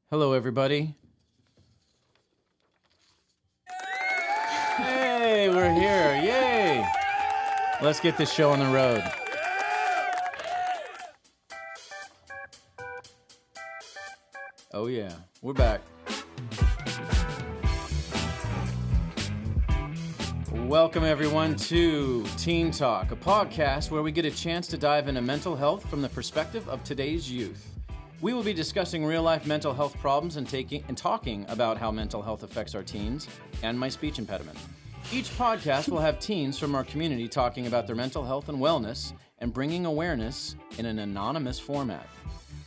Hello, everybody. Hey, we're here. Yay. Let's get this show on the road. Oh, yeah. We're back. Welcome, everyone, to Teen Talk, a podcast where we get a chance to dive into mental health from the perspective of today's youth. We will be discussing real-life mental health problems and talking about how mental health affects our teens and my speech impediment. Each podcast will have teens from our community talking about their mental health and wellness and bringing awareness in an anonymous format,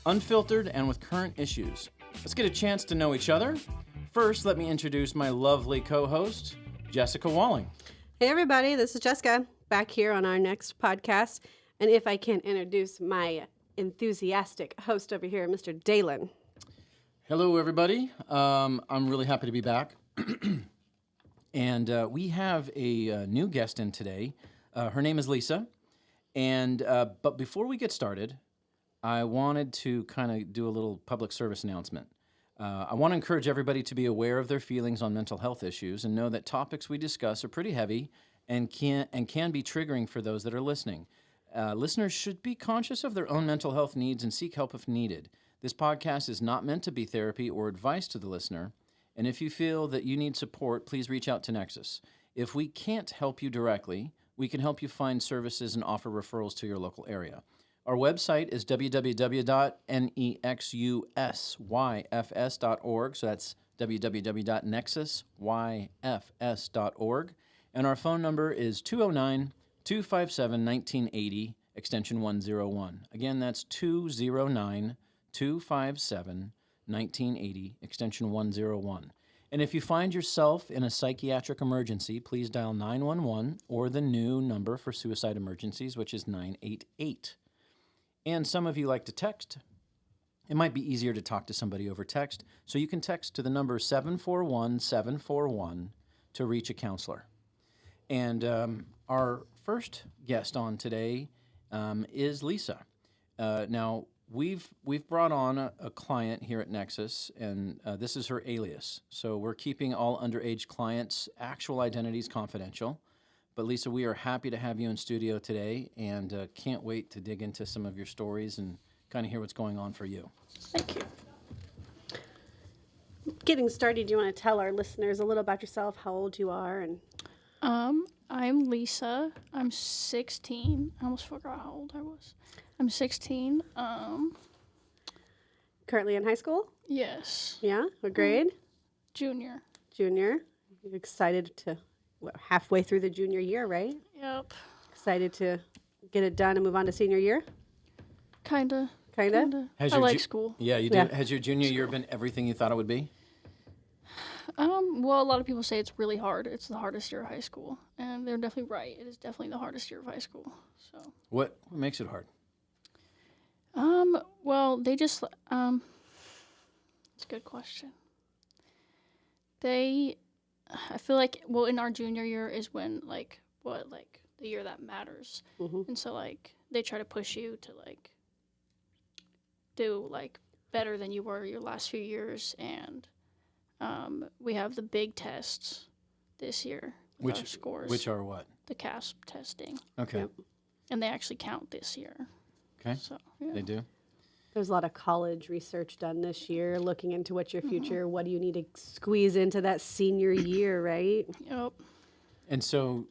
unfiltered and with current issues. Let's get a chance to know each other. First, let me introduce my lovely co-host, Jessica Walling. Hey everybody, this is Jessica, back here on our next podcast. And if I can introduce my enthusiastic host over here, Mr. Dalen. Hello everybody, I'm really happy to be back. And we have a new guest in today. Her name is Lisa. And but before we get started, I wanted to kind of do a little public service announcement. I want to encourage everybody to be aware of their feelings on mental health issues and know that topics we discuss are pretty heavy and can be triggering for those that are listening. Listeners should be conscious of their own mental health needs and seek help if needed. This podcast is not meant to be therapy or advice to the listener, and if you feel that you need support, please reach out to Nexus. If we can't help you directly, we can help you find services and offer referrals to your local area. Our website is www.nexusyfs.org, so that's www.nexusyfs.org, and our phone number is 209-257-1980, extension 101. Again, that's 209-257-1980, extension 101. And if you find yourself in a psychiatric emergency, please dial 911 or the new number for suicide emergencies, which is 988. And some of you like to text. It might be easier to talk to somebody over text, so you can text to the number 741-741 to reach a counselor. And our first guest on today is Lisa. Now, we've brought on a client here at Nexus, and this is her alias. So we're keeping all underage clients' actual identities confidential. But Lisa, we are happy to have you in studio today, and can't wait to dig into some of your stories and kind of hear what's going on for you. Thank you. Getting started, do you want to tell our listeners a little about yourself, how old you are? And I'm Lisa. I'm 16. I almost forgot how old I was. I'm 16. Currently in high school? Yes. Yeah? What grade? Junior. Junior. You're excited to, halfway through the junior year, right? Yep. Excited to get it done and move on to senior year? Kinda. Kinda? I like school. Yeah, you do. Yeah. Has your junior year been everything you thought it would be? Well, a lot of people say it's really hard. It's the hardest year of high school. And they're definitely right. It is definitely the hardest year of high school. So. What makes it hard? Well, they just, it's a good question. I feel like, well, in our junior year is when, the year that matters. Mm-hmm. And so, they try to push you to, do, better than you were your last few years. And we have the big tests this year with our scores. Which are what? The CASP testing. Okay. Yep. And they actually count this year. Okay. So, yeah. They do? There's a lot of college research done this year, looking into what's your future, what do you need to squeeze into that senior year, right? Yep. And so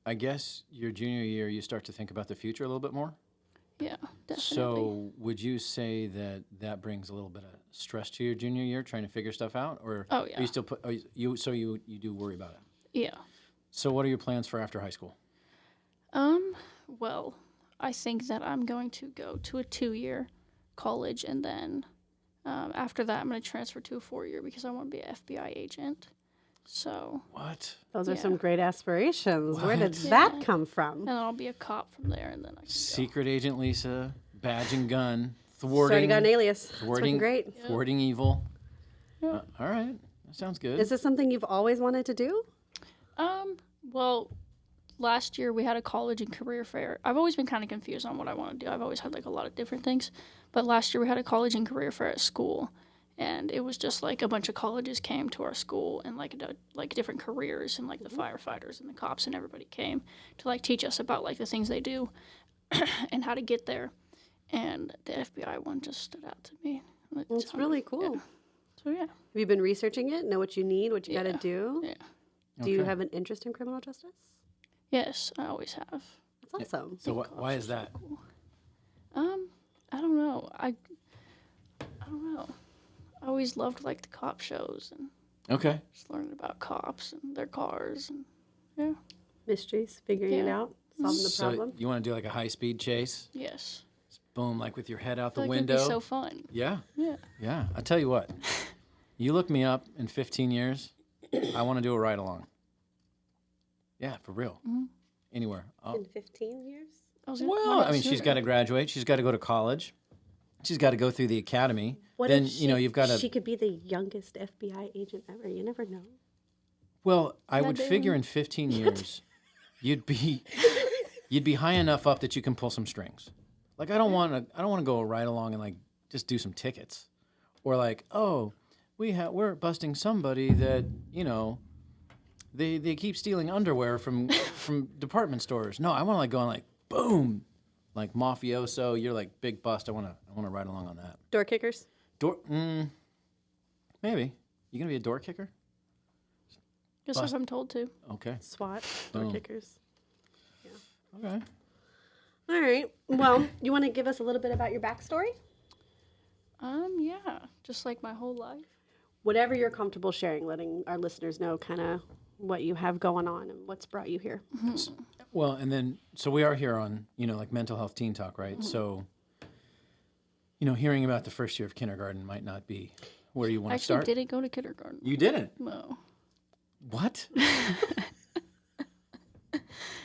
I guess your junior year, you start to think about the future a little bit more? Yeah, definitely. So would you say that brings a little bit of stress to your junior year, trying to figure stuff out? Or Oh, yeah. are you still you do worry about it? Yeah. So what are your plans for after high school? Well, I think that I'm going to go to a 2-year college, and then after that, I'm going to transfer to a 4-year because I want to be an FBI agent. So. What? Those are Yeah. some great aspirations. Where did Yeah. that come from? And then I'll be a cop from there, and then I can Secret agent Lisa, badge and gun, Already got an alias. It's thwarting, working great. thwarting evil. Yeah. All right, that sounds good. Is this something you've always wanted to do? Well, last year we had a college and career fair. I've always been kind of confused on what I want to do. I've always had a lot of different things. But last year we had a college and career fair at school. And it was just like a bunch of colleges came to our school and like different careers and like the firefighters and the cops and everybody came to like teach us about like the things they do and how to get there. And the FBI one just stood out to me. It's really cool. Yeah. So yeah. Have you been researching it? Know what you need, what you got to do? Yeah. Do you have an interest in criminal justice? Yes, I always have. That's awesome. So why is that? Cool. I don't know. I don't know. I always loved like the cop shows and Okay. just learning about cops and their cars and yeah. Mysteries, figuring it Yeah. out, solving the So problem. you want to do like a high-speed chase? Yes. Boom, like with your head out the Like window. it'd be so fun. Yeah. Yeah. Yeah. I tell you what, you look me up in 15 years, I want to do a ride along. Yeah, for real. Mm-hmm. Anywhere. In 15 years? Well, I mean, she's got to graduate. She's got to go to college. She's got to go through the academy. What Then, if you know, you've got to. She could be the youngest FBI agent ever. You never know. Well, I would Goddamn. figure in 15 years, you'd be high enough up that you can pull some strings. Like I don't want to go right along and like just do some tickets, or like we're busting somebody that they keep stealing underwear from department stores. No, I want to like go on like boom, like mafioso. You're like big bust. I want to ride along on that. Door kickers? Maybe you gonna be a door kicker? Guess if I'm told to. Okay. SWAT, door Boom. kickers. Okay. All right. Well, you want to give us a little bit about your backstory? Yeah. Just like my whole life. Whatever you're comfortable sharing, letting our listeners know kind of what you have going on and what's brought you here. Well, and then so we are here on like mental health teen talk, right? So hearing about the first year of kindergarten might not be where you want I to start. didn't go to kindergarten. You didn't. No. What?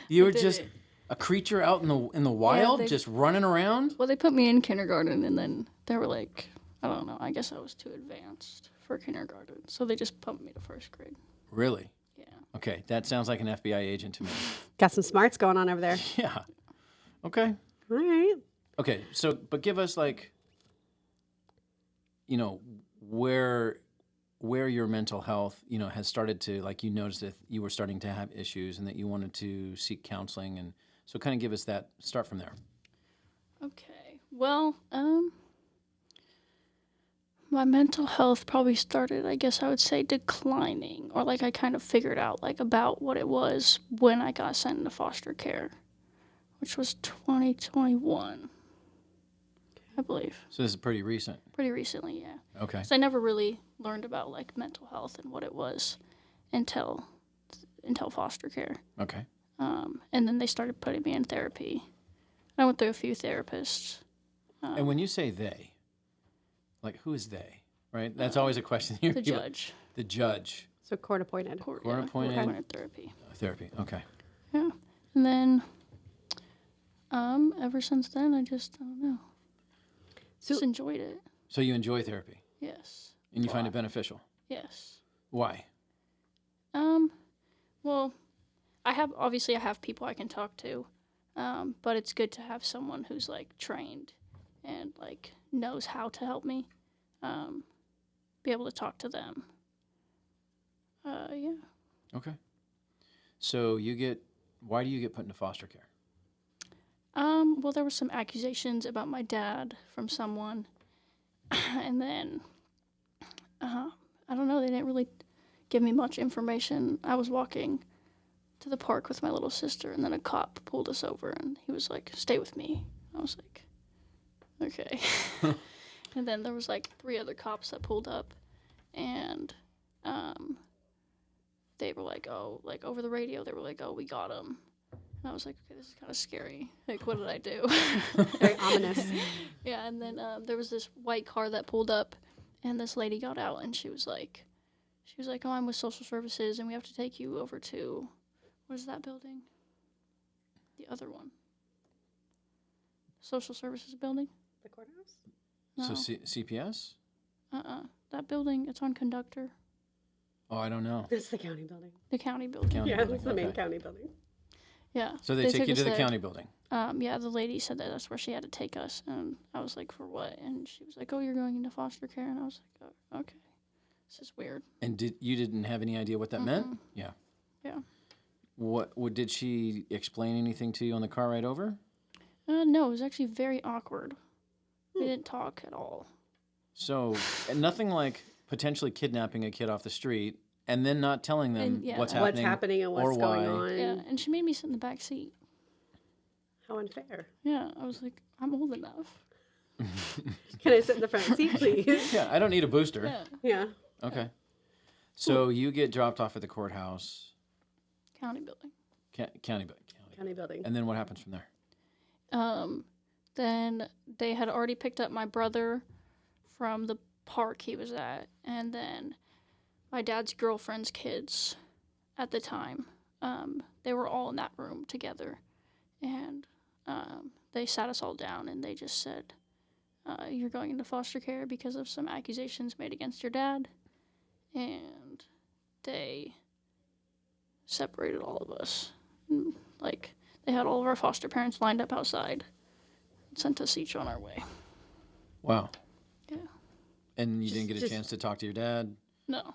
You were did just it. a creature out in the wild, they- just running around? Well, they put me in kindergarten, and then they were like, I don't know. I guess I was too advanced for kindergarten, so they just pumped me to first grade. Really? Yeah. Okay, that sounds like an FBI agent to me. Got some smarts going on over there. Yeah. Okay. All right. Okay, so but give us like where your mental health, has started to like you noticed that you were starting to have issues and that you wanted to seek counseling, and so kind of give us that start from there. Okay. Well, my mental health probably started, I guess I would say, declining, or like I kind of figured out like about what it was when I got sent into foster care, which was 2021, I believe. So this is pretty recent. Pretty recently, yeah. Okay. So I never really learned about like mental health and what it was until foster care. Okay. And then they started putting me in therapy. I went through a few therapists. And when you say they, like who is they? Right? That's always a question here. The judge. The judge. So court appointed. Court-appointed. Therapy. Therapy. Okay. Yeah. And then ever since then I don't know. So- Just enjoyed it. So you enjoy therapy Yes. and you find it beneficial. Yes. Why? Well, I have people I can talk to. But it's good to have someone who's like trained and like knows how to help me. Be able to talk to them. Yeah. Okay. So why do you get put into foster care? Well, there were some accusations about my dad from someone, and then, I don't know, they didn't really give me much information. I was walking to the park with my little sister, and then a cop pulled us over, and he was like, "Stay with me." I was like, "Okay." And then there was like 3 other cops that pulled up, and, they were like, "Oh," like over the radio, they were like, "Oh, we got him." And I was like, okay, this is kind of scary. Like, what did I do? Very ominous. Yeah, and then there was this white car that pulled up, and this lady got out, and she was like, "Oh, I'm with social services, and we have to take you over to, what is that building? The other one. Social services building? The courthouse? No. So CPS? That building, it's on Conductor. Oh, I don't know. It's the county building. The county building. County Yeah, building, it's the main okay. county building. Yeah. So they take took you us to the there. county building. yeah, the lady said that that's where she had to take us, and I was like, for what? And she was like, oh, you're going into foster care, and I was like, oh, okay, this is weird. And you didn't have any idea what that meant? Yeah. Yeah. What did she explain anything to you on the car ride over? No, it was actually very awkward. We didn't talk at all. So, and nothing like potentially kidnapping a kid off the street and then not telling them And, yeah. what's What's happening, happening and or what's going why. on. Yeah, and she made me sit in the back seat. How unfair. Yeah, I was like, I'm old enough. Can I sit in the front seat, please? Yeah, I don't need a booster. Yeah, Yeah. Okay. So you get dropped off at the courthouse, county building. county. County building. And then what happens from there? Then they had already picked up my brother from the park he was at, and then my dad's girlfriend's kids at the time. They were all in that room together, and they sat us all down, and they just said, you're going into foster care because of some accusations made against your dad, and they separated all of us. And, like, they had all of our foster parents lined up outside and sent us each on our way. Wow. Yeah. And you didn't get a Just- chance to talk to your dad? No.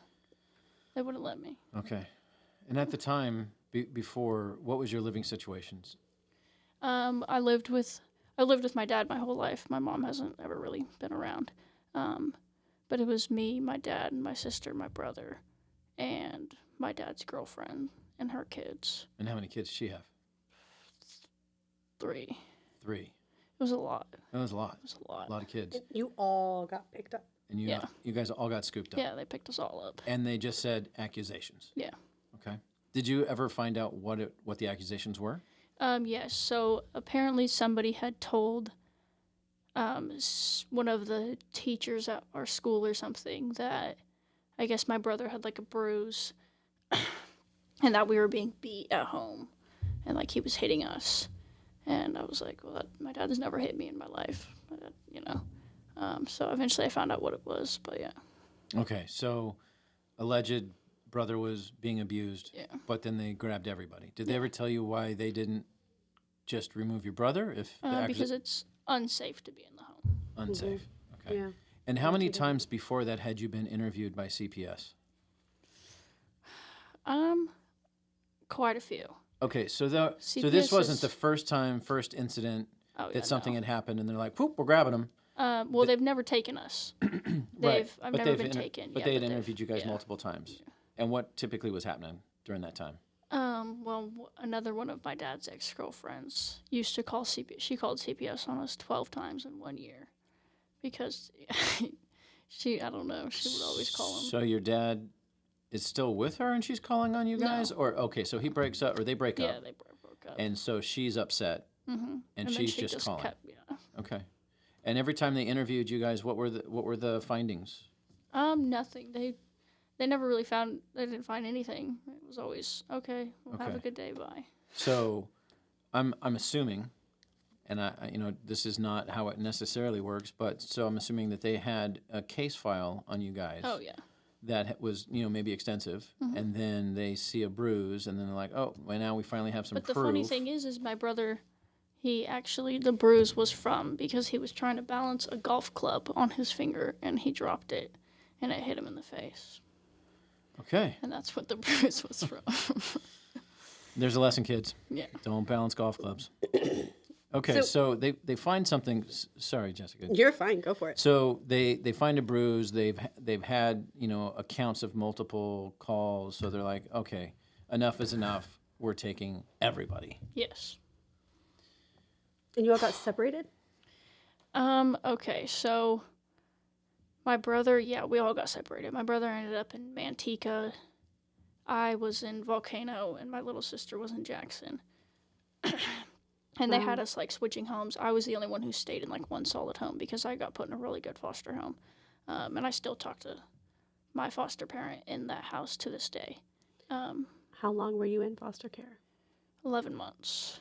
They wouldn't let me. Okay. And at the time, before, what was your living situations? I lived with my dad my whole life. My mom hasn't ever really been around. But it was me, my dad, and my sister, my brother, and my dad's girlfriend and her kids. And how many kids did she have? 3. 3. It was a lot. That was a lot. It was a lot. A lot of kids. You all got picked up. And you, Yeah. you guys all got scooped up. Yeah, they picked us all up. And they just said accusations. Yeah. Okay. Did you ever find out what the accusations were? Yes. So apparently somebody had told one of the teachers at our school or something that I guess my brother had like a bruise and that we were being beat at home and like he was hitting us. And I was like, well, my dad has never hit me in my life, you know. So eventually I found out what it was, but yeah. Okay. So alleged brother was being abused, Yeah. but then they grabbed everybody. Did they ever tell you why they didn't just remove your brother? Because it's unsafe to be in the home. Unsafe. Okay. Yeah. And how many times before that had you been interviewed by CPS? Quite a few. Okay, so so CPS this wasn't is- the first incident Oh, yeah, that something no. had happened, and they're like, "Poop, we're grabbing him." Well, they've never taken us. Right. I've But never they've been taken. But yeah, they had they've- interviewed you guys yeah. multiple times. And what typically was happening during that time? Well, another one of my dad's ex-girlfriends used to call CPS. She called CPS on us 12 times in 1 year because I don't know, she would always call him. So your dad is still with her, and she's calling on you guys, or okay, so he breaks up, or they break Yeah, up, they broke up. and so she's upset, and then she's she just calling. yeah. Okay. And every time they interviewed you guys, what were the findings? Nothing. They never really found. They didn't find anything. It was always okay. Well, have a Okay. good day. Bye. So, I'm assuming, and I this is not how it necessarily works, but so I'm assuming that they had a case file on you guys. Oh yeah. That was maybe extensive, and then they see a bruise, and then they're like, oh, well, now we finally have some But proof. the funny thing is my brother. The bruise was from because he was trying to balance a golf club on his finger and he dropped it, and it hit him in the face. Okay, And that's what the bruise was from. there's a lesson, kids. Yeah. Don't balance golf clubs. Okay, so they find something. Sorry, Jessica. You're fine. Go for it. So they find a bruise. They've had accounts of multiple calls. So they're like, okay, enough is enough. We're taking everybody. Yes. And you all got separated? Okay, so my brother, we all got separated. My brother ended up in Manteca. I was in Volcano, and my little sister was in Jackson. And they had us, like, switching homes. I was the only one who stayed in, like, one solid home because I got put in a really good foster home. And I still talk to my foster parent in that house to this day. How long were you in foster care? 11 months.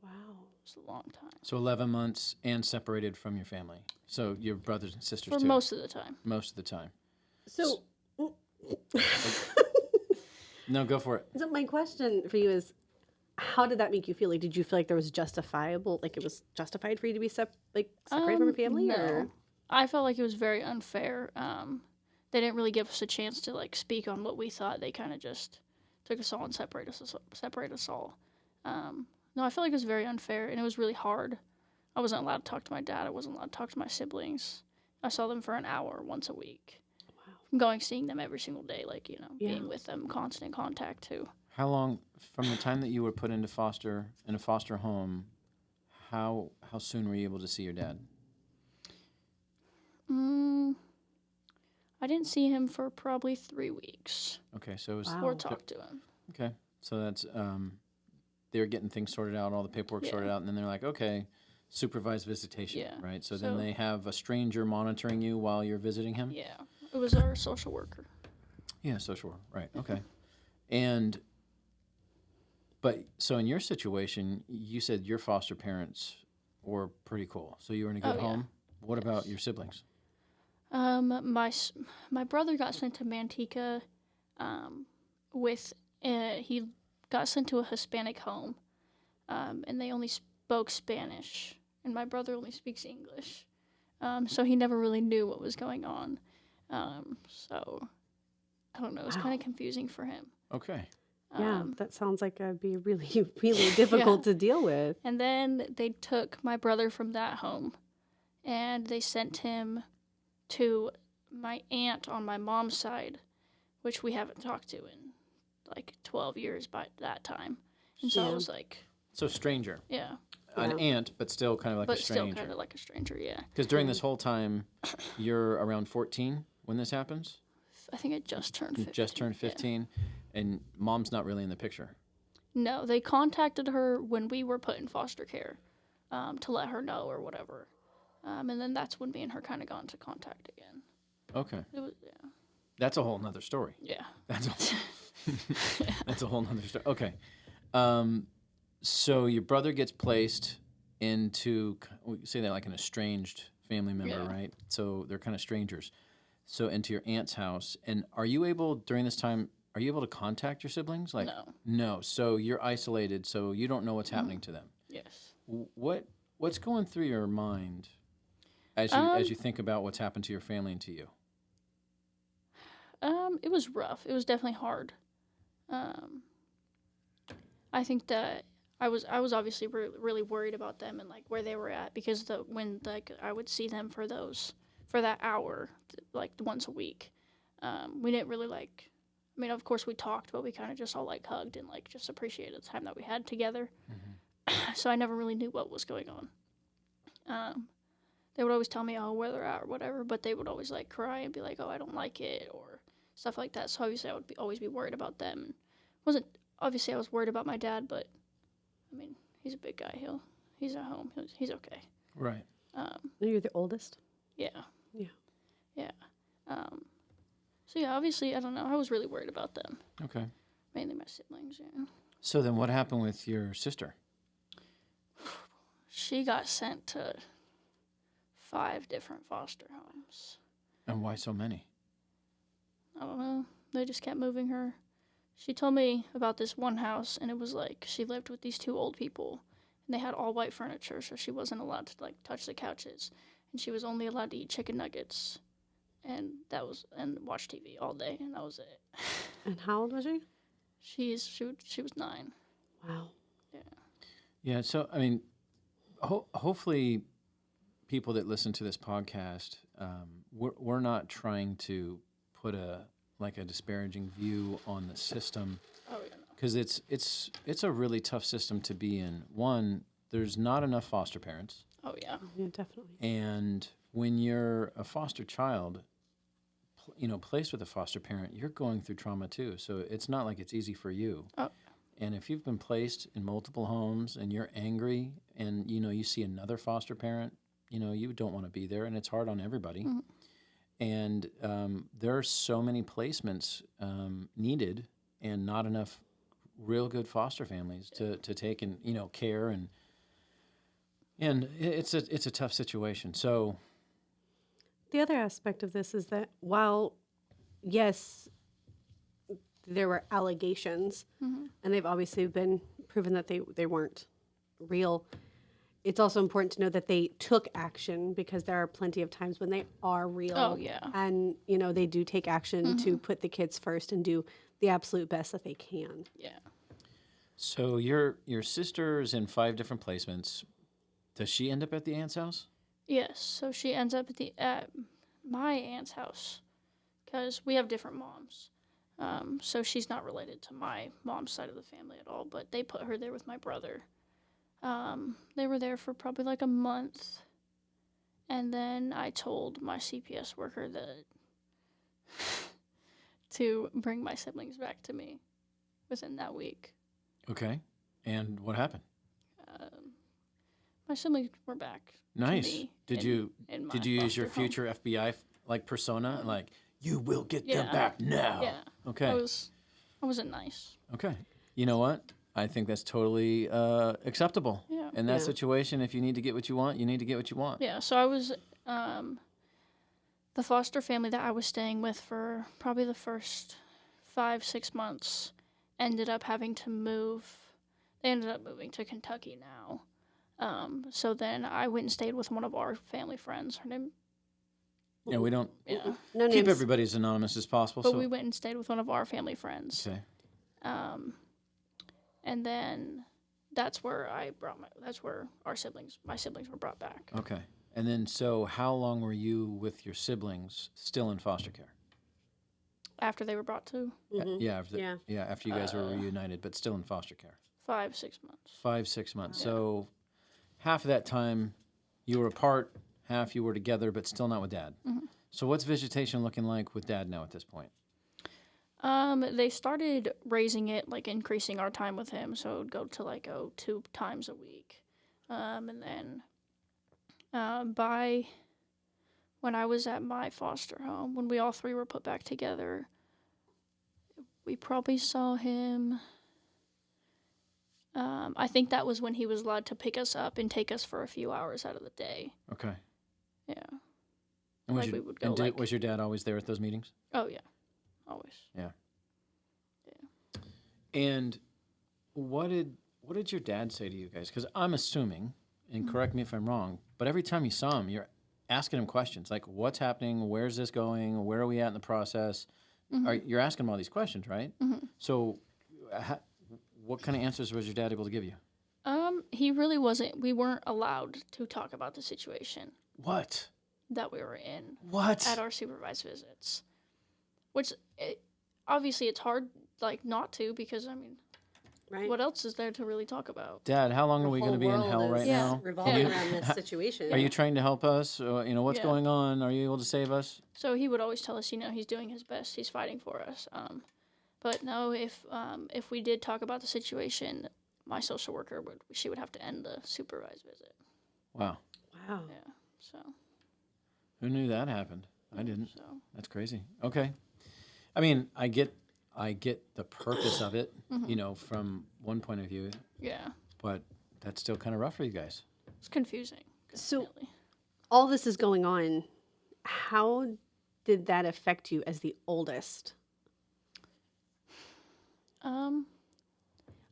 Wow. It's a long time. So 11 months and separated from your family. So your brothers and sisters For too. most of the time. Most of the time. So, No, go for it. so my question for you is, how did that make you feel? Like, did you feel like there was justifiable, like it was justified for you to be separated from your family? No. Or I felt like it was very unfair. They didn't really give us a chance to like speak on what we thought. They kind of just took us all and separated us all. No, I felt like it was very unfair, and it was really hard. I wasn't allowed to talk to my dad. I wasn't allowed to talk to my siblings. I saw them for an hour once a week. Wow. Seeing them every single day, like, being with them, constant contact too. How long from the time that you were put into a foster home? How soon were you able to see your dad? I didn't see him for probably 3 weeks. Okay, so it was Or talk to him. Okay, so that's they were getting things sorted out, all the paperwork sorted out, and then they're like, okay, supervised visitation, right? So then they have a stranger monitoring you while you're visiting him? Yeah, it was our social worker. Yeah, social worker, right, okay. But so in your situation, you said your foster parents were pretty cool, so you were in a good home? What about your siblings? My brother got sent to Manteca he got sent to a Hispanic home, and they only spoke Spanish, and my brother only speaks English, so he never really knew what was going on. So I don't know, it was kind of confusing for him. Okay. Yeah, that sounds like it'd be really, really difficult to deal with. And then they took my brother from that home, and they sent him to my aunt on my mom's side, which we haven't talked to in like 12 years by that time. And so I was like... So stranger. Yeah. An aunt, but still kind of like a stranger. But still kind of like a stranger, yeah. Because during this whole time, you're around 14 when this happens? I think I just turned 15. Just turned 15, and mom's not really in the picture. No, they contacted her when we were put in foster care to let her know or whatever. And then that's when me and her kind of got into contact again. Okay. It was, That's a whole nother story. Yeah. That's a whole nother story. Okay. So your brother gets placed into, we say that like an estranged family member, right? So they're kind of strangers. So into your aunt's house. And are you able, during this time, are you able to contact your siblings? Like, no. So you're isolated, so you don't know what's happening to them. Yes. What's going through your mind as you think about what's happened to your family and to you? It was rough. It was definitely hard. I think that I was obviously really worried about them and like where they were at, because when I would see them for that hour, like once a week, we didn't really like. I mean, of course we talked, but we kind of just all like hugged and like just appreciated the time that we had together. Mm-hmm. So I never really knew what was going on. They would always tell me, oh, where they're at or whatever, but they would always like cry and be like, oh, I don't like it or stuff like that. So obviously I would always be worried about them. Obviously I was worried about my dad, but I mean, he's a big guy. He's at home. He's okay. Right. You're the oldest? Yeah. Yeah. Yeah. So yeah, obviously, I don't know. I was really worried about them. Okay. Mainly my siblings, yeah. So then what happened with your sister? She got sent to 5 different foster homes. And why so many? I don't know. They just kept moving her. She told me about this one house, and it was like she lived with these 2 old people, and they had all white furniture, so she wasn't allowed to like touch the couches, and she was only allowed to eat chicken nuggets, and watch TV all day, and that was it. And how old was she? She was 9. Wow. Yeah. Yeah. So I mean, hopefully, people that listen to this podcast, we're not trying to put a disparaging view on the system. Oh, yeah. Because it's a really tough system to be in. One, there's not enough foster parents. Oh, yeah. Yeah, definitely. And when you're a foster child, placed with a foster parent, you're going through trauma too. So it's not like it's easy for you. Oh. And if you've been placed in multiple homes and you're angry and, you see another foster parent, you don't want to be there, and it's hard on everybody. Mm-hmm. And there are so many placements needed and not enough real good foster families to take and, care. And it's a tough situation. So the other aspect of this is that while, yes, there were allegations, Mhm. and they've obviously been proven that they weren't real. It's also important to know that they took action, because there are plenty of times when they are real. Oh, yeah. And, you know, they do take action to put the kids first and do the absolute best that they can. Yeah. So your sister's in 5 different placements. Does she end up at the aunt's house? Yes. So she ends up at my aunt's house because we have different moms. So she's not related to my mom's side of the family at all, but they put her there with my brother. They were there for probably like a month. And then I told my CPS worker that to bring my siblings back to me within that week. Okay. And what happened? My siblings were back. Nice. To me Did in- you in my did you use your foster home. future FBI like persona? Like, you will get them Yeah. back now. Yeah. Okay. I wasn't nice. Okay. You know what? I think that's totally acceptable. Yeah. In that Yeah. situation, if you need to get what you want, you need to get what you want. Yeah, so I was the foster family that I was staying with for probably the first 5-6 months ended up having to move. They ended up moving to Kentucky now. So then I went and stayed with one of our family friends. Her name, Yeah, we don't yeah. No keep names. everybody as anonymous as possible. But so we went and stayed with one of our family friends. okay. And then that's where my siblings were brought back. Okay. And then, so how long were you with your siblings still in foster care? After they were brought to Yeah. After Yeah. after you guys were reunited, but still in foster care. 5-6 months. 5-6 months. So half of that time you were apart, half you were together, but still not with Dad. So what's visitation looking like with Dad now at this point? They started raising it, like increasing our time with him, so it would go to like 2 times a week. And then by when I was at my foster home, when we all 3 were put back together, we probably saw him. I think that was when he was allowed to pick us up and take us for a few hours out of the day. Okay. Yeah. And Like we would go, was your dad always there at those meetings? Oh yeah, always. And what did your dad say to you guys? Because I'm assuming, and correct me if I'm wrong, but every time you saw him, you're asking him questions like, "What's happening? Where's this going? Where are we at in the process?" You're asking him all these questions, right? So, what kind of answers was your dad able to give you? He really wasn't. We weren't allowed to talk about the situation What? that we were in What? at our supervised visits, which obviously it's hard like not to, because I mean, Right. what else is there to really talk about? Dad, how long are we going to be in hell right now? Revolving Yeah. around this situation. Are you trying to help us? What's Yeah. going on? Are you able to save us? So he would always tell us, he's doing his best, he's fighting for us. But no, if we did talk about the situation, my social worker would have to end the supervised visit. Wow. Wow. Yeah. So Who knew that happened? I didn't. so That's crazy. Okay. I mean, I get the purpose of it, from one point of view, yeah, but that's still kind of rough for you guys. it's confusing. So- Definitely. All this is going on. How did that affect you as the oldest?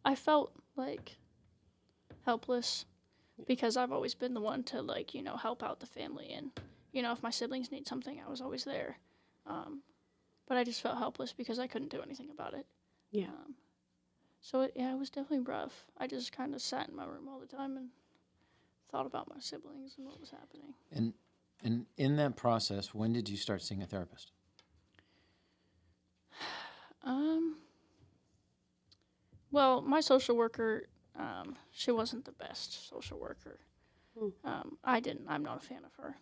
I felt like helpless because I've always been the one to help out the family, and if my siblings need something, I was always there. But I just felt helpless because I couldn't do anything about it. Yeah. So it was definitely rough. I just kind of sat in my room all the time and thought about my siblings and what was happening. And in that process, when did you start seeing a therapist? Well, my social worker, she wasn't the best social worker. I'm not a fan of her.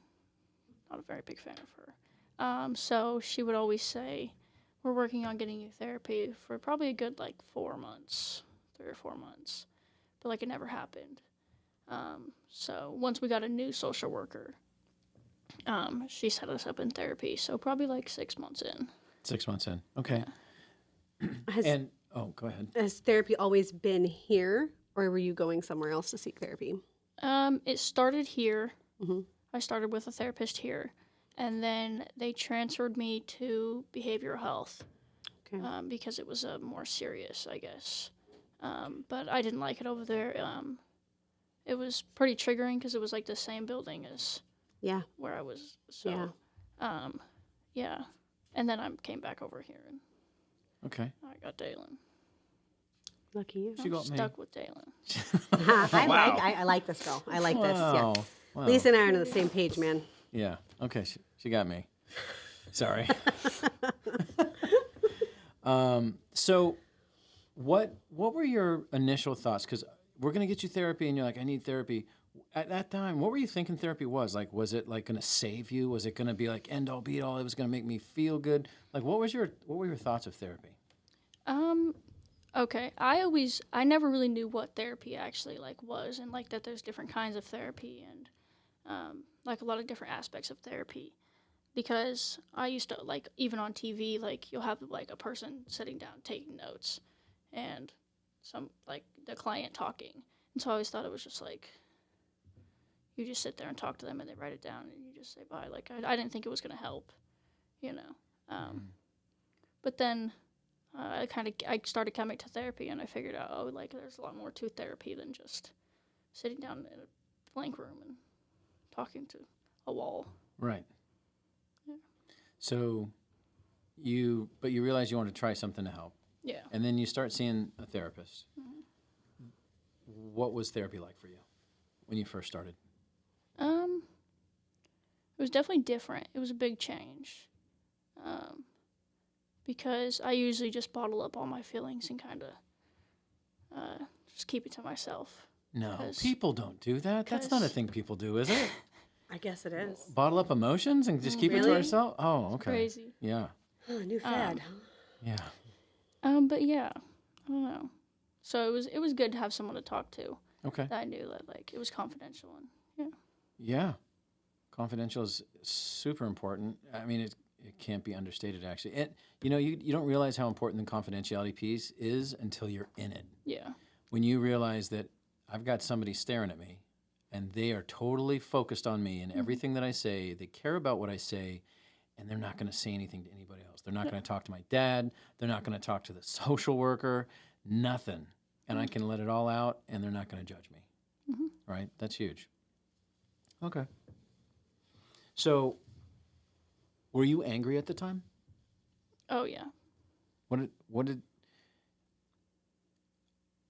Not a very big fan of her. So she would always say, we're working on getting you therapy for probably a good 4 months, 3 or 4 months. But it never happened. So once we got a new social worker, she set us up in therapy. So probably 6 months in. 6 months in. Okay. Go ahead. Has therapy always been here, or were you going somewhere else to seek therapy? It started here. Mhm. I started with a therapist here, and then they transferred me to behavioral health. Okay. because it was more serious, I guess. But I didn't like it over there. It was pretty triggering because it was like the same building as Yeah. where I was. So, Yeah. yeah. And then I came back over here and Okay. I got Dalen. Lucky you. She I'm got me. stuck with Dalen. I like this girl. I like this. Yeah. Wow. Wow. Lisa and I are on the same page, man. Yeah. Okay. She got me. Sorry. So, what were your initial thoughts? Because we're gonna get you therapy, and you're like, I need therapy. At that time, what were you thinking therapy was? Like, was it like gonna save you? Was it gonna be like end all be all? It was gonna make me feel good. Like, what were your thoughts of therapy? Okay. I never really knew what therapy actually like was, and like that there's different kinds of therapy and like a lot of different aspects of therapy. Because I used to like even on TV, like you'll have like a person sitting down taking notes, and some like the client talking, and so I always thought it was just like you just sit there and talk to them and they write it down and you just say bye. Like I didn't think it was gonna help, you know. But then I started coming to therapy and I figured out like there's a lot more to therapy than just sitting down in a blank room and talking to a wall. Right. Yeah. So, you realize you want to try something to help, Yeah. and then you start seeing a therapist. What was therapy like for you when you first started? It was definitely different. It was a big change. Because I usually just bottle up all my feelings and kind of just keep it to myself. No, 'Cause- people don't do that. That's not a 'cause- thing people do, is it? I guess it is. Bottle up emotions and just keep it to Really? ourselves? Oh, okay. Crazy. Yeah. Oh, new fad. Yeah. But yeah, I don't know. So it was good to have someone to talk to Okay. that I knew that like it was confidential and yeah. Yeah. Confidential is super important. I mean, it can't be understated, actually. And, you don't realize how important the confidentiality piece is until you're in it. Yeah. When you realize that I've got somebody staring at me and they are totally focused on me and everything that I say, they care about what I say, and they're not going to say anything to anybody else. They're not going to talk to my dad. They're not going to talk to the social worker, nothing. And I can let it all out and they're not going to judge me. Right? That's huge. Okay. So, were you angry at the time? Oh yeah. What did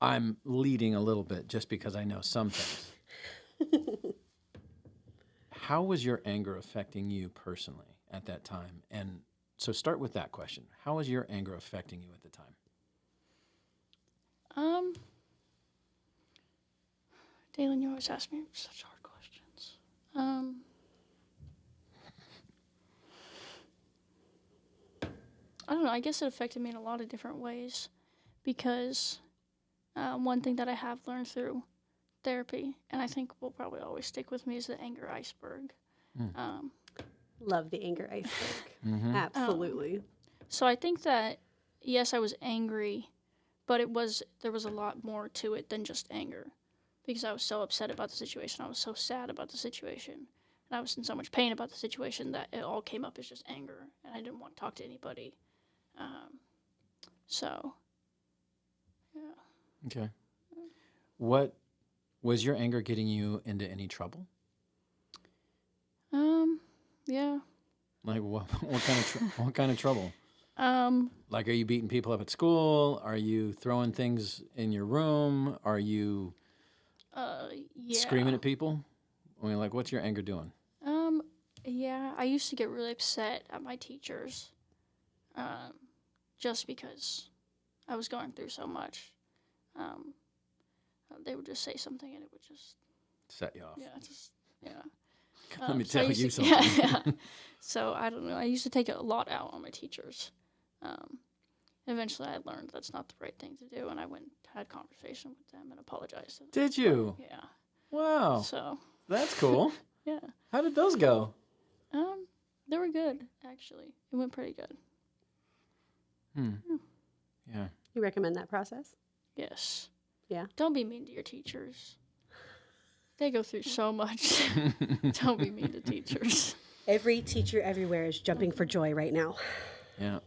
I'm leading a little bit just because I know some things. How was your anger affecting you personally at that time? And so start with that question. How was your anger affecting you at the time? Dalen, you always ask me such hard questions. I don't know. I guess it affected me in a lot of different ways because one thing that I have learned through therapy, and I think will probably always stick with me, is the anger iceberg. Love the anger iceberg. Absolutely. So I think that, yes, I was angry, but there was a lot more to it than just anger because I was so upset about the situation. I was so sad about the situation. And I was in so much pain about the situation that it all came up as just anger, and I didn't want to talk to anybody. So, yeah. Okay. What was your anger getting you into any trouble? Yeah. Like what what kind of trouble? Um, Like, are you beating people up at school? Are you throwing things in your room? Are you yeah. screaming at people? I mean, like, what's your anger doing? Yeah, I used to get really upset at my teachers, just because I was going through so much. They would just say something and it would just, Set you off. yeah. Let me So I tell used you to- something. Yeah. So I don't know. I used to take it a lot out on my teachers. Eventually, I learned that's not the right thing to do, and I went and had a conversation with them and apologized to them. Did you? Yeah. Wow, So that's cool. yeah. How did those go? They were good actually. It went pretty good. Yeah. You recommend that process? Yes. Yeah. Don't be mean to your teachers. They go through so much. Don't be mean to teachers. Every teacher everywhere is jumping for joy right now. Yeah.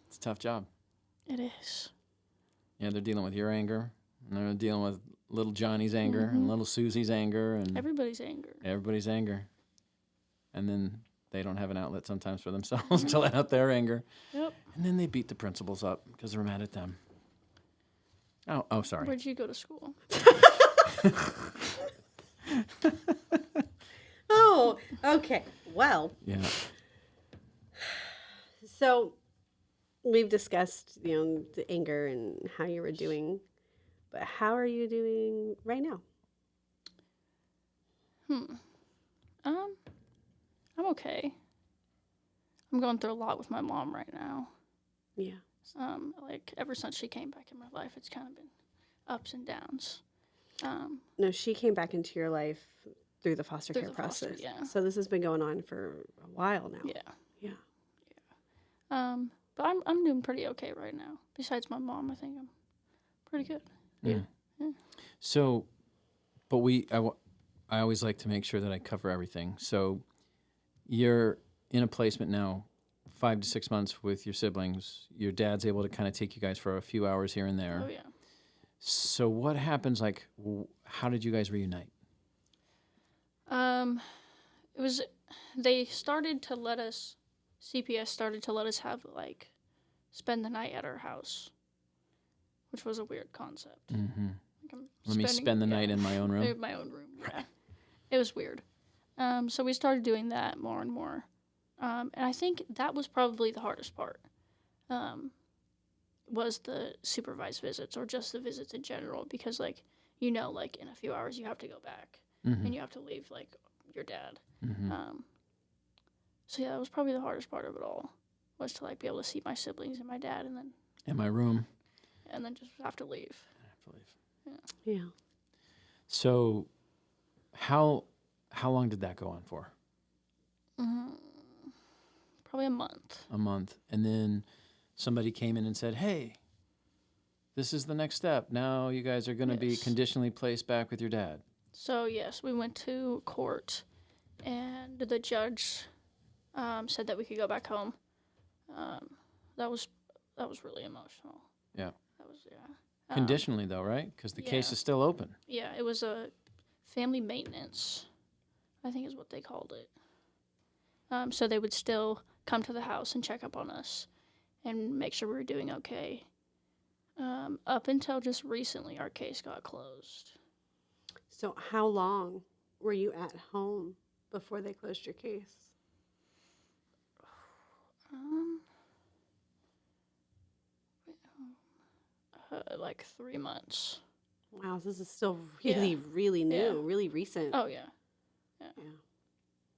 It's a tough job. It is. Yeah, they're dealing with your anger, and they're dealing with little Johnny's anger and little Susie's anger and Everybody's anger. everybody's anger. And then they don't have an outlet sometimes for themselves to let out their anger. Yep. And then they beat the principals up because they're mad at them. Oh, sorry. Where'd you go to school? Oh, okay. Well, Yeah. so we've discussed, the anger and how you were doing, but how are you doing right now? I'm okay. I'm going through a lot with my mom right now. Yeah. Like ever since she came back in my life, it's kind of been ups and downs. No, she came back into your life through the foster Through care the foster, process. yeah. So this has been going on for a while now. Yeah. Yeah. But I'm doing pretty okay right now. Besides my mom, I think I'm pretty good. So, but I always like to make sure that I cover everything. So you're in a placement now, 5 to 6 months with your siblings. Your dad's able to kind of take you guys for a few hours here and there. Oh yeah. So what happens, like, how did you guys reunite? It was, they started to let us, CPS started to let us have, like, spend the night at our house, which was a weird concept. Mm-hmm. Like Let me spend the night in my own room. In my own room, yeah. It was weird. So we started doing that more and more. And I think that was probably the hardest part, was the supervised visits or just the visits in general, because, like, in a few hours you have to go back and you have to leave, like, your dad. So, yeah, that was probably the hardest part of it all, was to, like, be able to see my siblings and my dad and then In my room. just have to leave. Yeah. So how long did that go on for? Probably a month. A month. And then somebody came in and said, hey, this is the next step. Now you guys are going to be Yes. conditionally placed back with your dad. So, yes, we went to court, and the judge said that we could go back home. That was really emotional. Yeah. That was, yeah. Conditionally, though, right? Because the case yeah. is still open. Yeah, it was a family maintenance, I think is what they called it. So they would still come to the house and check up on us and make sure we were doing okay. Up until just recently, our case got closed. So how long were you at home before they closed your case? Like 3 months. Wow, this is still really, really new, Yeah. really recent. Oh, yeah. Yeah.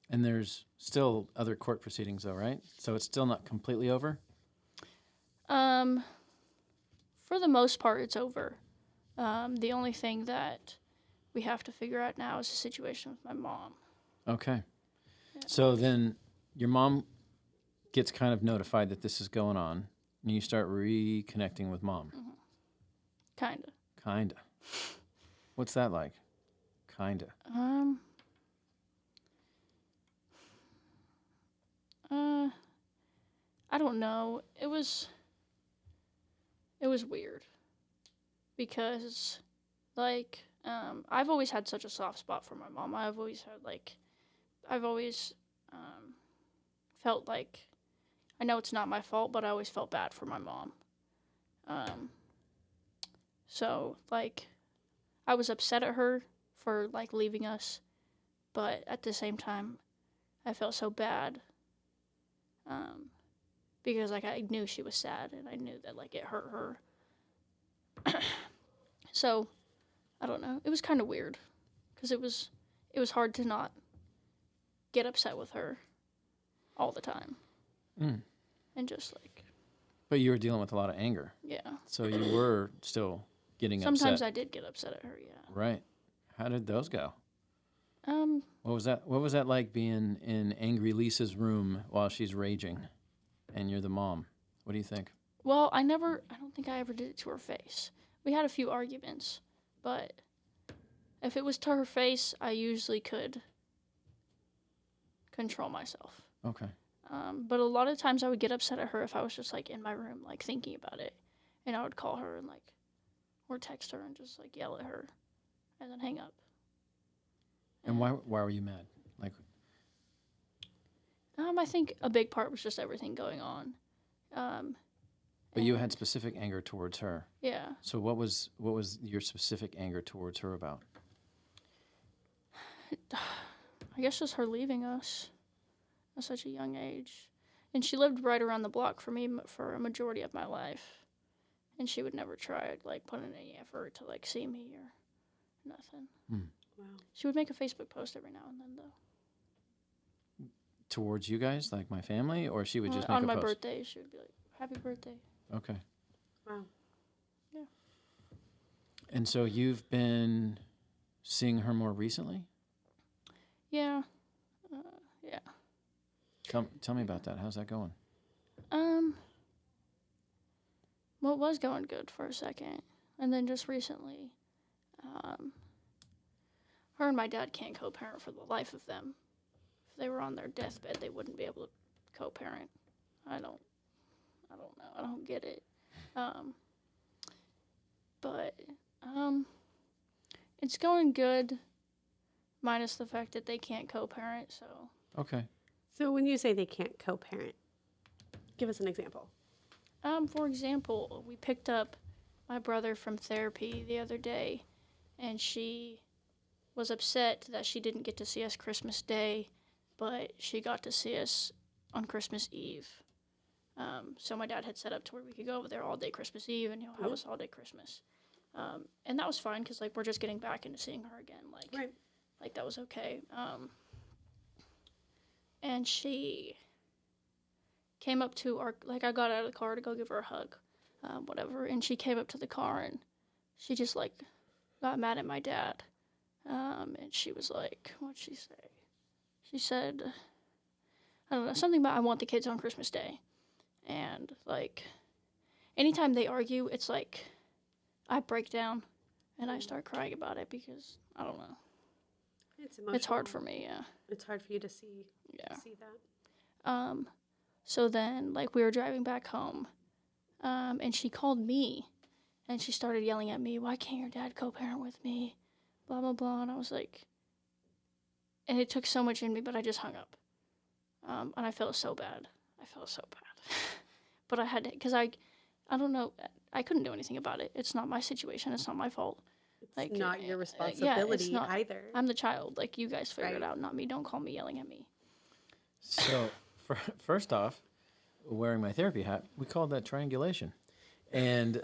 And there's still other court proceedings, though, right? So it's still not completely over? For the most part, it's over. The only thing that we have to figure out now is the situation with my mom. Okay. So then your mom gets kind of notified that this is going on, and you start reconnecting with mom. Kinda. Kinda. What's that like? Kinda. I don't know. It was weird because, like, I've always had such a soft spot for my mom. I've always felt like, I know it's not my fault, but I always felt bad for my mom. So, like, I was upset at her for, like, leaving us, but at the same time, I felt so bad, because, like, I knew she was sad, and I knew that, like, it hurt her. So, I don't know. It was kind of weird, because it was hard to not get upset with her all the time. And just, like... But you were dealing with a lot of anger. Yeah. So you were still getting Sometimes upset. I did get upset at her, yeah. Right. How did those go? Um, What was that like being in Angry Lisa's room while she's raging and you're the mom? What do you think? well, I don't think I ever did it to her face. We had a few arguments, but if it was to her face, I usually could control myself. Okay. But a lot of times I would get upset at her if I was just like in my room, like thinking about it, and I would call her and like, or text her and just like yell at her, and then hang up. And why were you mad? Like, I think a big part was just everything going on. but you had specific anger towards her. Yeah. So what was your specific anger towards her about? I guess just her leaving us at such a young age. And she lived right around the block for me for a majority of my life. And she would never try, like, put in any effort to, like, see me or nothing. Wow. She would make a Facebook post every now and then, though. Towards you guys, like my family, or she would just make on a my post? birthday, she would be like, "Happy birthday." Okay. Wow. Yeah. And so you've been seeing her more recently? Yeah. Yeah. Tell me about that. How's that going? Well, it was going good for a second. And then just recently, her and my dad can't co-parent for the life of them. If they were on their deathbed, they wouldn't be able to co-parent. I don't know. I don't get it. But it's going good, minus the fact that they can't co-parent, so. Okay. So when you say they can't co-parent, give us an example. For example, we picked up my brother from therapy the other day, and she was upset that she didn't get to see us Christmas Day, but she got to see us on Christmas Eve. So my dad had set up to where we could go over there all day Christmas Eve, and he'll have us all day Christmas. And that was fine, because, like, we're just getting back into seeing her again. Like, Right. like that was okay. And she came up to our, like, I got out of the car to go give her a hug, whatever, and she came up to the car, and she just, like, got mad at my dad. And she was like, what'd she say? She said, I don't know, something about I want the kids on Christmas Day. And, like, anytime they argue, it's like I break down and I start crying about it because, I don't know. It's hard for me, yeah. It's hard for you to see that. So then, like, we were driving back home, and she called me, and she started yelling at me, why can't your dad co-parent with me? Blah, blah, blah. And I was like, and it took so much in me, but I just hung up. And I felt so bad. But I had to, because I don't know, I couldn't do anything about it. It's not my situation. It's not my fault. It's not your responsibility either. I'm the child. Like, you guys figure it Right. out, not me. Don't call me yelling at me. So, first off, wearing my therapy hat, we called that triangulation. And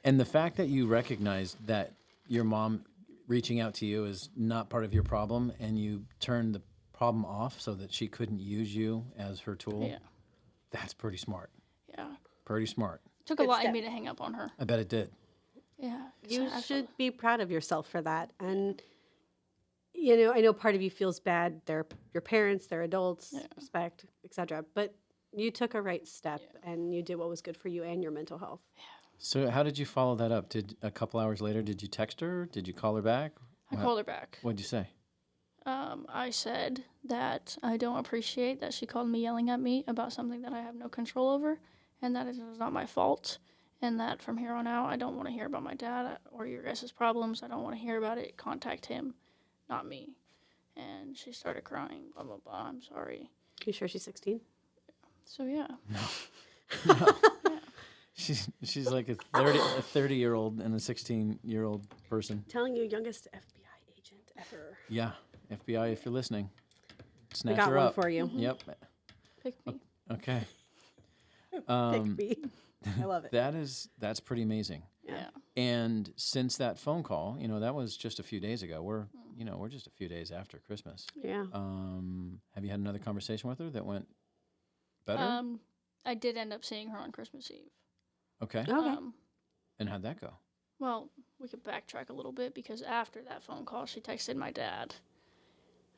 and the fact that you recognized that your mom reaching out to you is not part of your problem, and you turned the problem off so that she couldn't use you as her tool, Yeah. that's pretty smart. Yeah. Pretty smart. It took a Good lot in step. me to hang up on her. I bet it did. Yeah. 'Cause You I should felt- be proud of yourself for that. And, you know, I know part of you feels bad. They're your parents, they're adults, respect, etc. But you took a right step and you did what was good for you and your mental health. So how did you follow that up? Did a couple hours later, did you text her? Did you call her back? I called her back. What'd you say? I said that I don't appreciate that she called me yelling at me about something that I have no control over, and that it is not my fault, and that from here on out, I don't want to hear about my dad or your guys' problems. I don't want to hear about it. Contact him, not me. And she started crying, blah, blah, blah. I'm sorry. You sure she's 16? So, yeah. She's like a 30-year-old and a 16-year-old person. Telling you, youngest FBI agent ever. Yeah, FBI, if you're listening, snatch We got her one up. for you. Yep. Pick me. Okay. Pick me. I love it. That's pretty amazing. Yeah. And since that phone call, that was just a few days ago. We're just a few days after Christmas. Yeah. Have you had another conversation with her that went better? I did end up seeing her on Christmas Eve. Okay. Okay. And how'd that go? Well, we could backtrack a little bit because after that phone call, she texted my dad.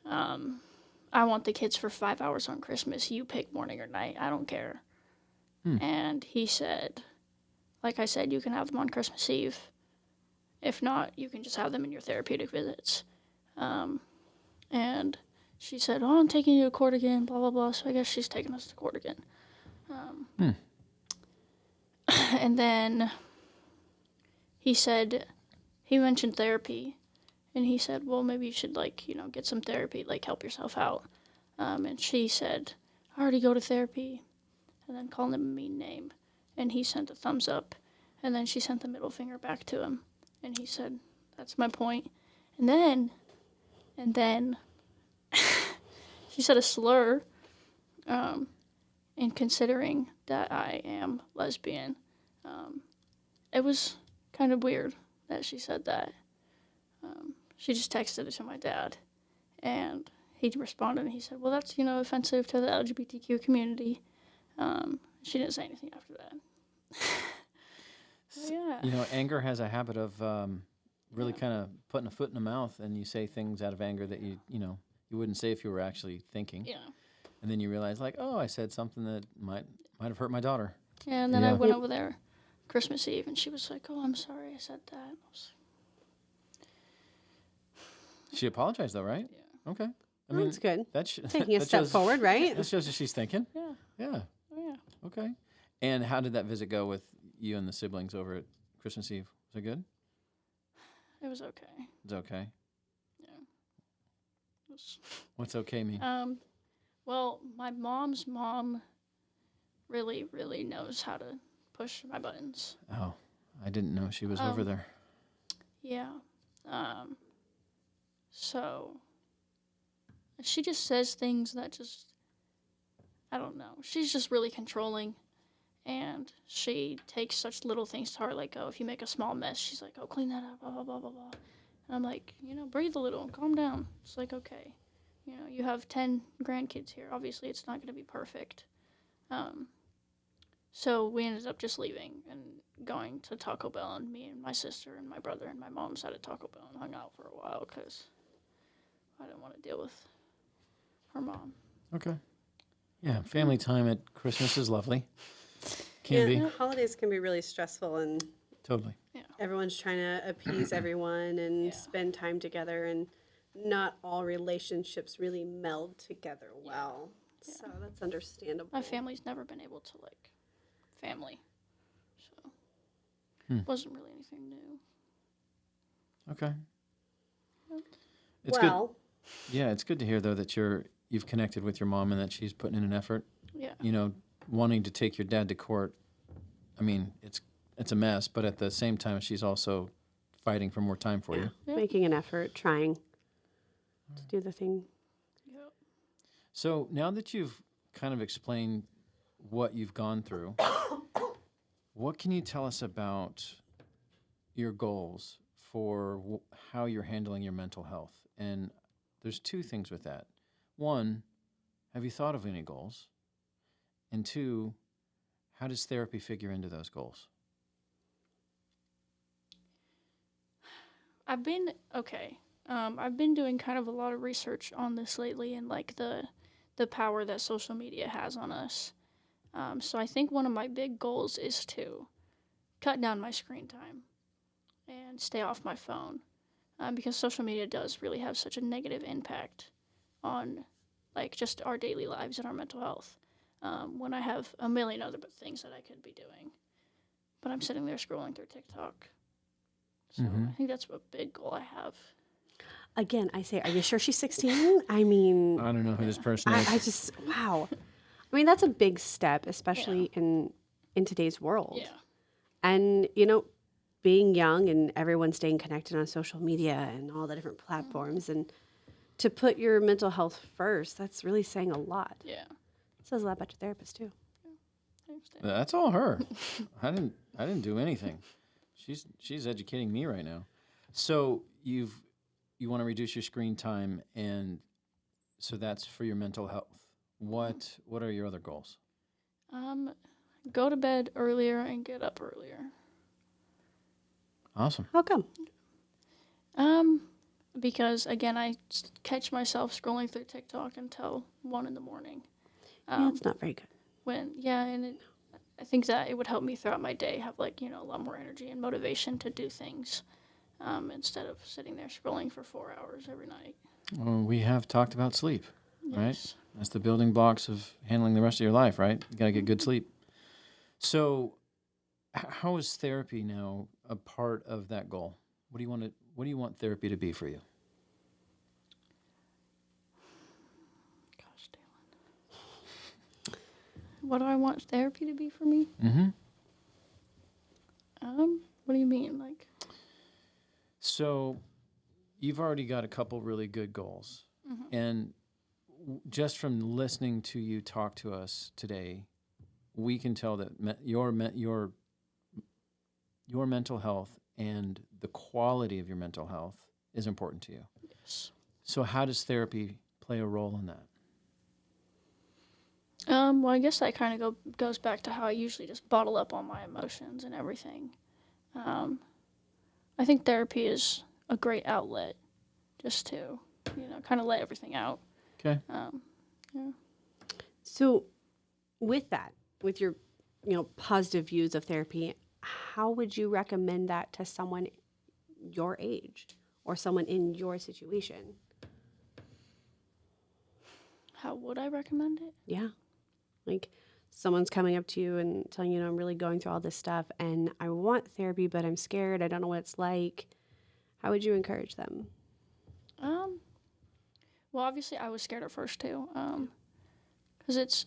I want the kids for 5 hours on Christmas. You pick morning or night. I don't care. And he said, like I said, you can have them on Christmas Eve. If not, you can just have them in your therapeutic visits. And she said, "Oh, I'm taking you to court again." Blah blah blah. So I guess she's taking us to court again. And then he said, he mentioned therapy, and he said, "Well, maybe you should get some therapy, help yourself out." And she said, "I already go to therapy," and then called him a mean name, and he sent a thumbs up, and then she sent the middle finger back to him, and he said, "That's my point." And then she said a slur, in considering that I am lesbian. It was kind of weird that she said that. She just texted it to my dad, and he responded, and he said, "Well, that's, offensive to the LGBTQ community." She didn't say anything after that. Yeah. Anger has a habit of really kind of putting a foot in the mouth, and you say things out of anger that you wouldn't say if you were actually thinking. Yeah. And then you realize, oh, I said something that might have hurt my daughter. Yeah, and then I went over there Christmas Eve, and she was like, "Oh, I'm sorry I said that." She apologized, though, right? Yeah. Okay. That's good. That's Taking a step forward, right? That shows that she's thinking. Yeah. Yeah. Oh, yeah. Okay. And how did that visit go with you and the siblings over at Christmas Eve? Was it good? It was okay. It's okay. Yeah. What's okay mean? Well, my mom's mom really, really knows how to push my buttons. Oh, I didn't know she was over there. Yeah. So she just says things that just, I don't know. She's just really controlling, and she takes such little things to heart, like, oh, if you make a small mess, she's like, oh, clean that up, blah, blah, blah, blah, blah. And I'm like, breathe a little, calm down. It's like, okay, you have 10 grandkids here. Obviously, it's not going to be perfect. So we ended up just leaving and going to Taco Bell, and me and my sister and my brother and my mom sat at Taco Bell and hung out for a while because I didn't want to deal with her mom. Okay. Yeah, family time at Christmas is lovely. Can be. Holidays can be really stressful, and Totally. Yeah. everyone's trying to appease everyone and spend time together, and not all relationships really meld together well. Yeah. So that's understandable. My family's never been able to, family. So it wasn't really anything new. Okay. Yeah. It's well, good. Yeah, it's good to hear though that you've connected with your mom and that she's putting in an effort. Yeah. Wanting to take your dad to court. I mean, it's a mess, but at the same time, she's also fighting for more time for you. Yeah. making an effort, trying to do the thing. Yep. So now that you've kind of explained what you've gone through, what can you tell us about your goals for how you're handling your mental health? And there's two things with that. One, have you thought of any goals? And two, how does therapy figure into those goals? I've been doing kind of a lot of research on this lately, and the power that social media has on us. So I think one of my big goals is to cut down my screen time and stay off my phone, because social media does really have such a negative impact on just our daily lives and our mental health. When I have a million other things that I could be doing, but I'm sitting there scrolling through TikTok. So I think that's a big goal I have. Again, I say, are you sure she's 16? I mean, I don't know who this person is. I just, wow. I mean, that's a big step, especially in today's world. Yeah. And, being young and everyone staying connected on social media and all the different platforms, and to put your mental health first, that's really saying a lot. Yeah. It says a lot about your therapist, too. I understand. That's all her. I didn't do anything. She's educating me right now. So you want to reduce your screen time, and so that's for your mental health. What are your other goals? Go to bed earlier and get up earlier. Awesome. How come? Because again, I catch myself scrolling through TikTok until 1 a.m. Yeah, it's not very good. I think that it would help me throughout my day have a lot more energy and motivation to do things, instead of sitting there scrolling for 4 hours every night. Well, we have talked about sleep, right? Yes. That's the building blocks of handling the rest of your life, right? You got to get good sleep. So, how is therapy now a part of that goal? What do you want therapy to be for you? Gosh, Dalen. What do I want therapy to be for me? Mm-hmm. What do you mean? Like, So, you've already got a couple really good goals. And just from listening to you talk to us today, we can tell that your mental health and the quality of your mental health is important to you. yes. So, how does therapy play a role in that? Well, I guess that kind of goes back to how I usually just bottle up all my emotions and everything. I think therapy is a great outlet just to, kind of let everything out. Okay. Yeah. So, with that, with your, positive views of therapy, how would you recommend that to someone your age or someone in your situation? How would I recommend it? Yeah. Like someone's coming up to you and telling you, I'm really going through all this stuff and I want therapy, but I'm scared. I don't know what it's like. How would you encourage them? Well, obviously I was scared at first too, because it's,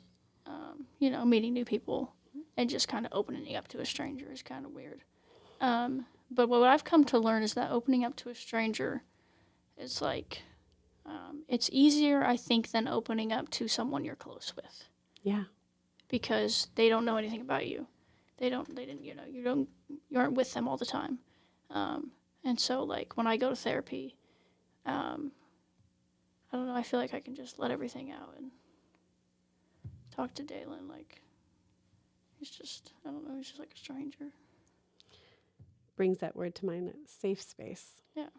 meeting new people and just kind of opening up to a stranger is kind of weird. But what I've come to learn is that opening up to a stranger is like, it's easier, I think, than opening up to someone you're close with Yeah. because they don't know anything about you. They didn't, you aren't with them all the time. And so like when I go to therapy, I don't know, I feel like I can just let everything out and talk to Dalen like he's just, I don't know, he's just like a stranger. Brings that word to mind, safe space. Yeah.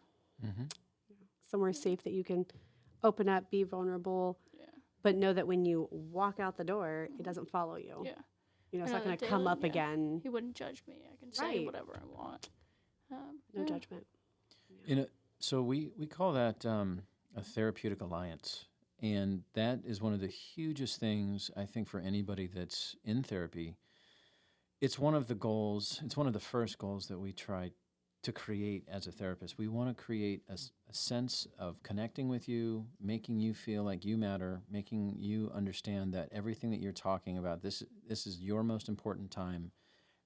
Mm-hmm. Somewhere safe that you can open up, be vulnerable, Yeah. but know that when you walk out the door, it doesn't follow you. Yeah. It's I not know going that to come Dalen, up again. He wouldn't judge me. I can say Right. whatever I want. No judgment. So we call that a therapeutic alliance, and that is one of the hugest things I think for anybody that's in therapy. It's one of the goals. It's one of the first goals that we try to create as a therapist. We want to create a sense of connecting with you, making you feel like you matter, making you understand that everything that you're talking about, this is your most important time,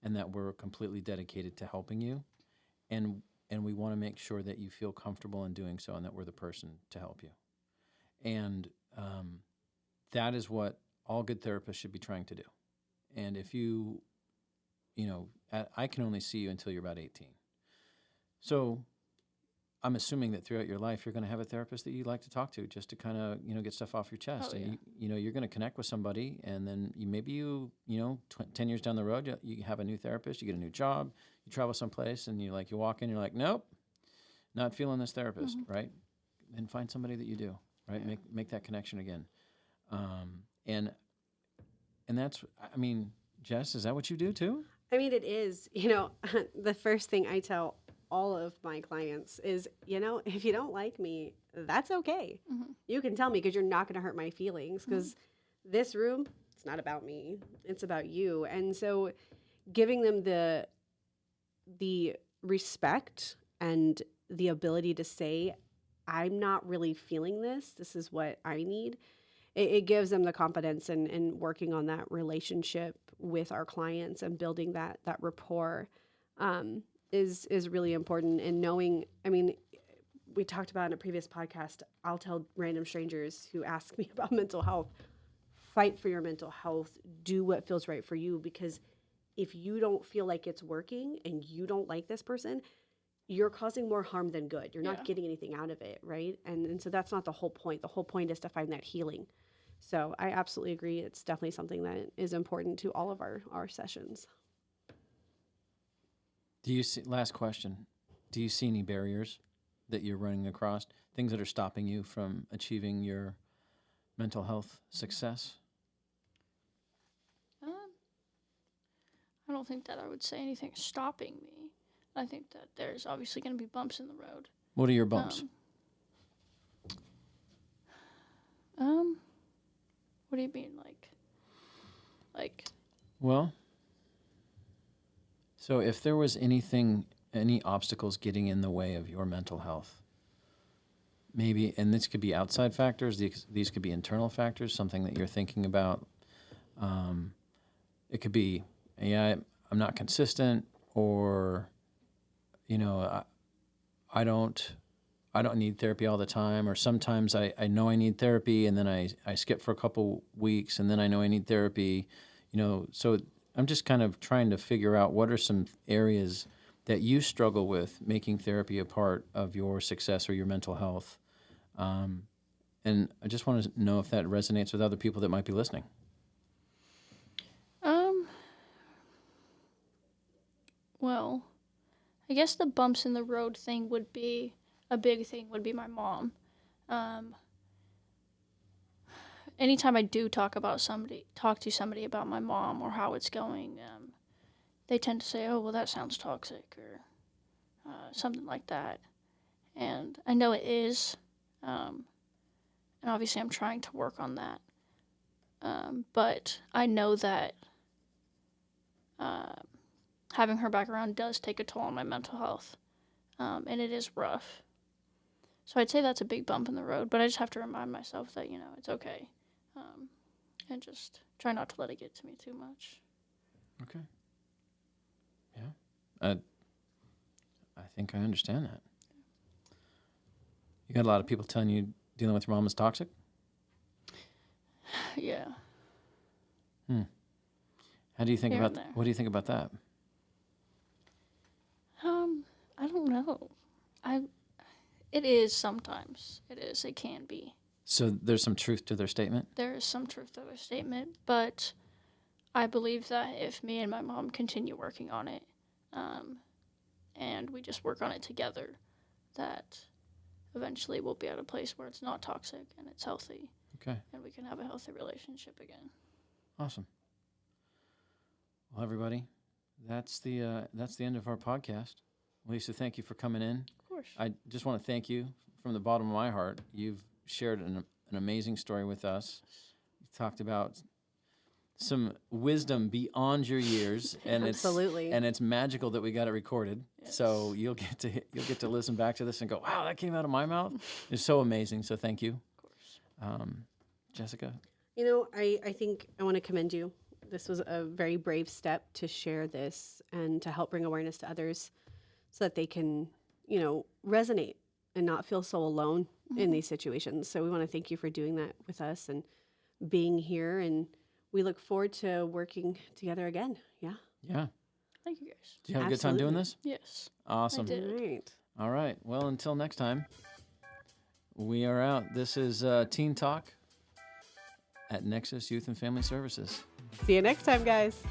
and that we're completely dedicated to helping you, and we want to make sure that you feel comfortable in doing so, and that we're the person to help you. And that is what all good therapists should be trying to do. And if I can only see you until you're about 18. So I'm assuming that throughout your life, you're going to have a therapist that you like to talk to just to kind of, get stuff off your chest. Oh, yeah. And, you're going to connect with somebody, and then maybe 10 years down the road, you have a new therapist, you get a new job, you travel someplace, and you walk in, you're like, nope, not feeling this therapist, right? And find somebody that you do, right? Yeah. Make that connection again. And that's, I mean, Jess, is that what you do too? I mean, it is, the first thing I tell all of my clients is, if you don't like me, that's okay. You can tell me because you're not going to hurt my feelings because this room, it's not about me. It's about you. And so giving them the respect and the ability to say, I'm not really feeling this. This is what I need. It gives them the confidence in working on that relationship with our clients and building that rapport is really important. And knowing, I mean, we talked about in a previous podcast, I'll tell random strangers who ask me about mental health, fight for your mental health, do what feels right for you, because if you don't feel like it's working and you don't like this person, you're causing more harm than good. You're not getting anything out of it, right? And so that's not the whole point. The whole point is to find that healing. So I absolutely agree. It's definitely something that is important to all of our sessions. Do you see, last question, do you see any barriers that you're running across, things that are stopping you from achieving your mental health success? I don't think that I would say anything stopping me. I think that there's obviously going to be bumps in the road. What are your bumps? What do you mean, like? Well, so if there was any obstacles getting in the way of your mental health, maybe, and this could be outside factors, these could be internal factors, something that you're thinking about. It could be, I'm not consistent, or, I don't need therapy all the time, or sometimes I know I need therapy and then I skip for a couple weeks and then I know I need therapy, so I'm just kind of trying to figure out what are some areas that you struggle with making therapy a part of your success or your mental health. And I just want to know if that resonates with other people that might be listening. Well, I guess the bumps in the road thing would be a big thing. Would be my mom. Anytime I do talk to somebody about my mom or how it's going, they tend to say, "Oh, well, that sounds toxic," or something like that. And I know it is, and obviously I'm trying to work on that. But I know that having her back around does take a toll on my mental health, and it is rough. So I'd say that's a big bump in the road, but I just have to remind myself that, it's okay, and just try not to let it get to me too much. Okay. Yeah. I think I understand that. You got a lot of people telling you dealing with your mom is toxic? Yeah. How do you think Here about and there. what do you think about that? I don't know. It is sometimes. It can be. So there's some truth to their statement? There is some truth to their statement, but I believe that if me and my mom continue working on it, and we just work on it together, that eventually we'll be at a place where it's not toxic and it's healthy. Okay. And we can have a healthy relationship again. Awesome. Well, everybody, that's the end of our podcast. Lisa, thank you for coming in. Of course. I just want to thank you from the bottom of my heart. You've shared an amazing story with us. You talked about some wisdom beyond your years, and Absolutely. it's magical that we got it recorded. Yes. So you'll get to listen back to this and go, wow, that came out of my mouth. It's so amazing. So thank you. Of course. Jessica. I think I want to commend you. This was a very brave step to share this and to help bring awareness to others so that they can, resonate and not feel so alone in these situations. So we want to thank you for doing that with us and being here. And we look forward to working together again. Yeah. Yeah. Thank you, guys. Did you have a good time doing Absolutely. this? Yes. Awesome. I did. All right. All right. Well, until next time, we are out. This is Teen Talk at Nexus Youth and Family Services. See you next time, guys.